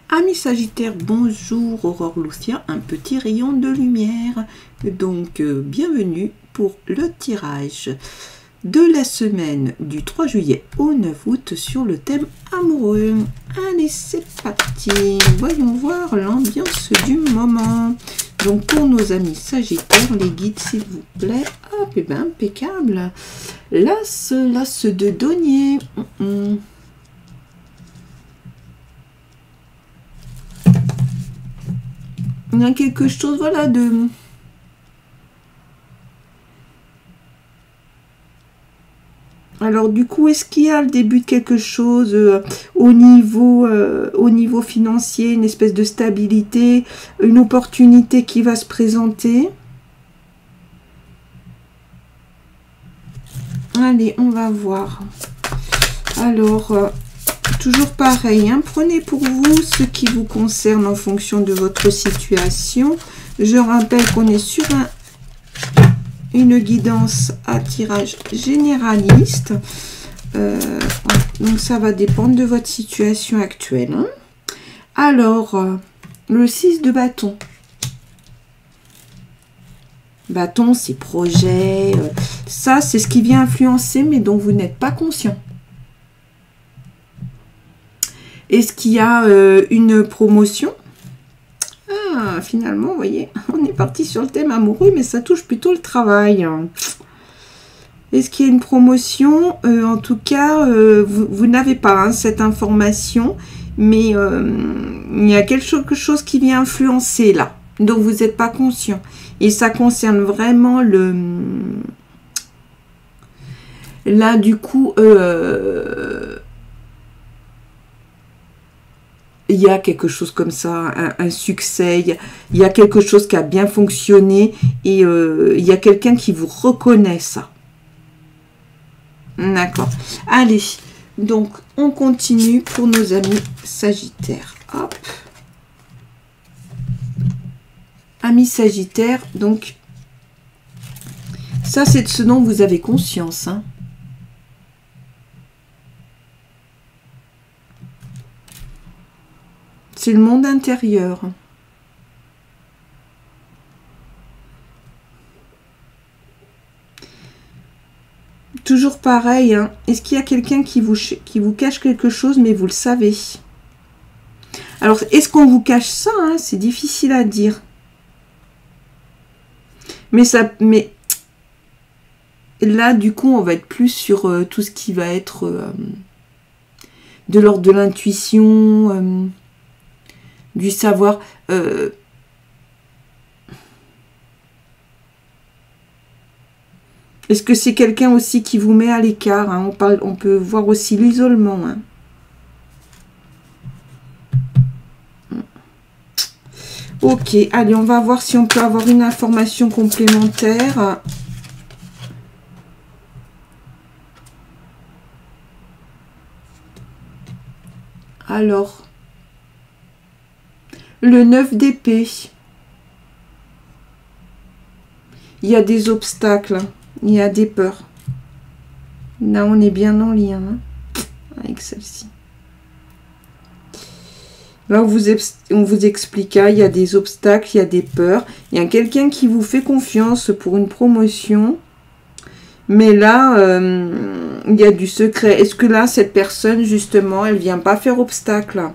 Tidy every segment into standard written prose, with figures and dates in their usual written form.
Amis Sagittaire, bonjour, Aurore Lucia, un petit rayon de lumière. Donc, bienvenue pour le tirage de la semaine du 3 juillet au 9 août sur le thème amoureux. Allez, c'est parti. Voyons voir l'ambiance du moment. Donc, pour nos amis Sagittaires, les guides, s'il vous plaît. Hop, et bien, impeccable. L'as de denier. Il y a quelque chose, voilà, de... Alors, du coup, est-ce qu'il y a le début de quelque chose au niveau financier, une espèce de stabilité, une opportunité qui va se présenter? Allez, on va voir. Alors... toujours pareil, hein, prenez pour vous ce qui vous concerne en fonction de votre situation. Je rappelle qu'on est sur une guidance à tirage généraliste. Donc ça va dépendre de votre situation actuelle. Hein. Alors, le 6 de bâton. Bâton, c'est projet. Ça, c'est ce qui vient influencer, mais dont vous n'êtes pas conscient. Est-ce qu'il y a une promotion? Ah, finalement, vous voyez, on est parti sur le thème amoureux, mais ça touche plutôt le travail. Est-ce qu'il y a une promotion? En tout cas, vous n'avez pas hein, cette information, mais il y a quelque chose qui vient influencer là, dont vous n'êtes pas conscient. Et ça concerne vraiment le... Là, du coup... il y a quelque chose comme ça, un succès, il y a quelque chose qui a bien fonctionné et il y a quelqu'un qui vous reconnaît ça. D'accord. Allez, donc on continue pour nos amis Sagittaires. Hop. Amis Sagittaires, donc ça c'est de ce dont vous avez conscience, hein. C'est le monde intérieur. Toujours pareil. Hein. Est-ce qu'il y a quelqu'un qui vous cache quelque chose, mais vous le savez? Alors, est-ce qu'on vous cache ça hein? C'est difficile à dire. Mais là, du coup, on va être plus sur tout ce qui va être de l'ordre de l'intuition... du savoir. Est-ce que c'est quelqu'un aussi qui vous met à l'écart hein? On peut voir aussi l'isolement. Hein. Ok, allez, on va voir si on peut avoir une information complémentaire. Alors... le 9 d'épée. Il y a des obstacles. Il y a des peurs. Là, on est bien en lien hein, avec celle-ci. Là, on vous explique. Hein, il y a des obstacles, il y a des peurs. Il y a quelqu'un qui vous fait confiance pour une promotion. Mais là, il y a du secret. Est-ce que là, cette personne, justement, elle vient pas faire obstacle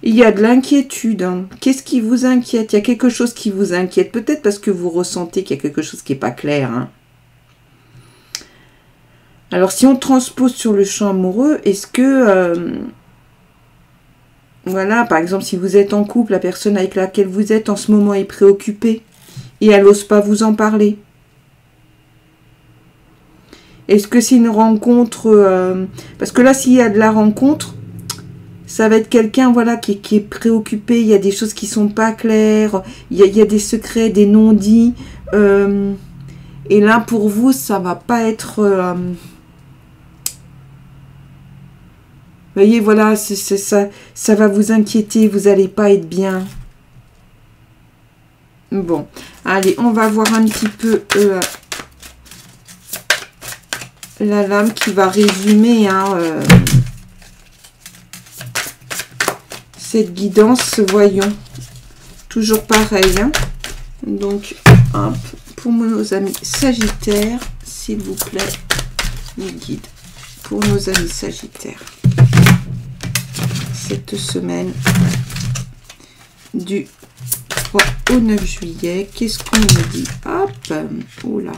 il y a de l'inquiétude. Hein. Qu'est-ce qui vous inquiète? Il y a quelque chose qui vous inquiète. Peut-être parce que vous ressentez qu'il y a quelque chose qui n'est pas clair. Hein. Alors, si on transpose sur le champ amoureux, est-ce que... voilà, par exemple, si vous êtes en couple, la personne avec laquelle vous êtes en ce moment est préoccupée et elle n'ose pas vous en parler. Est-ce que c'est une rencontre... parce que là, s'il y a de la rencontre... ça va être quelqu'un voilà, qui est préoccupé, il y a des choses qui ne sont pas claires, il y a des secrets, des non-dits. Et là, pour vous, ça ne va pas être... vous voyez, voilà, ça va vous inquiéter, vous n'allez pas être bien. Bon, allez, on va voir un petit peu la lame qui va résumer cette guidance, voyons. Toujours pareil. Hein. Donc, hop, pour nos amis Sagittaires, s'il vous plaît, les guides pour nos amis Sagittaires. Cette semaine du 3 au 9 juillet, qu'est-ce qu'on nous dit? Hop, oh là.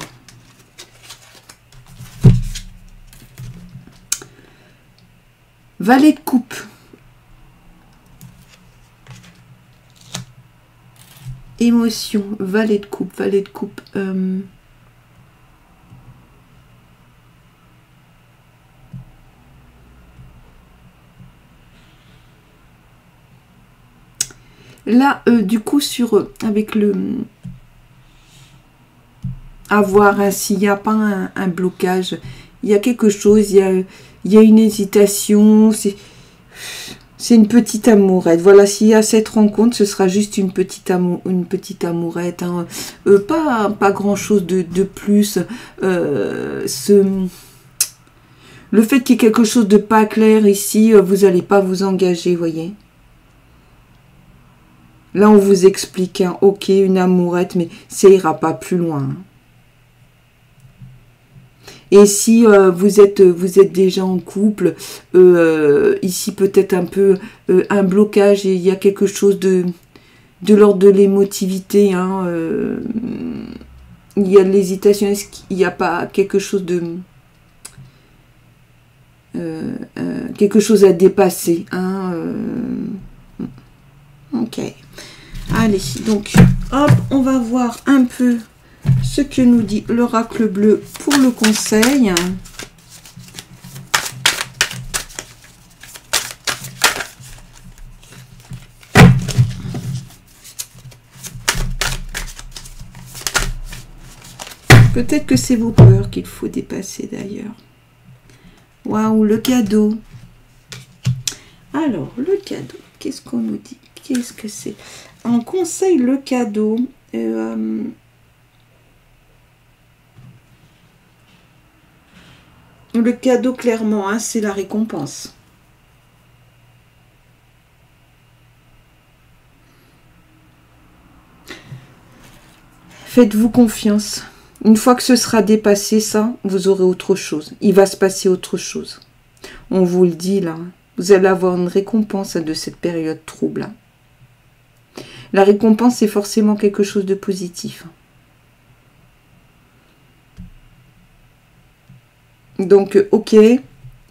Valet de coupe. Émotion, valet de coupe, valet de coupe. Là, du coup, avec le avoir, s'il n'y a pas un blocage, il y a quelque chose, il y a une hésitation, c'est une petite amourette. Voilà, s'il y a cette rencontre, ce sera juste une petite amourette. Hein. Pas grand-chose de plus. Le fait qu'il y ait quelque chose de pas clair ici, vous n'allez pas vous engager, voyez. Là, on vous explique, hein, ok, une amourette, mais ça ira pas plus loin. Hein. Et si vous êtes déjà en couple, ici peut-être un peu un blocage et il y a quelque chose de l'ordre de l'émotivité. Hein, il y a de l'hésitation, est-ce qu'il n'y a pas quelque chose quelque chose à dépasser. Hein, ok. Allez, donc, hop, on va voir un peu ce que nous dit l'oracle bleu pour le conseil. Peut-être que c'est vos peurs qu'il faut dépasser d'ailleurs. Waouh, le cadeau. Alors, le cadeau, qu'est-ce qu'on nous dit? Qu'est-ce que c'est? En conseil, le cadeau. Le cadeau, clairement, hein, c'est la récompense. Faites-vous confiance. Une fois que ce sera dépassé, ça, vous aurez autre chose. Il va se passer autre chose. On vous le dit, là. Vous allez avoir une récompense de cette période trouble. La récompense, c'est forcément quelque chose de positif. Donc, ok,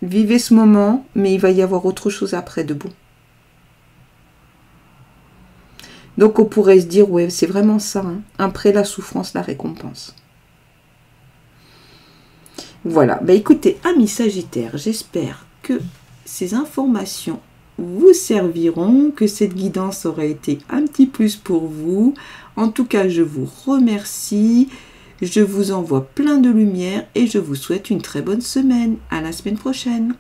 vivez ce moment, mais il va y avoir autre chose après de bon. Donc, on pourrait se dire, ouais, c'est vraiment ça. Hein. Après la souffrance, la récompense. Voilà. Bah, écoutez, amis Sagittaires, j'espère que ces informations vous serviront, que cette guidance aura été un petit plus pour vous. En tout cas, je vous remercie. Je vous envoie plein de lumière et je vous souhaite une très bonne semaine. À la semaine prochaine.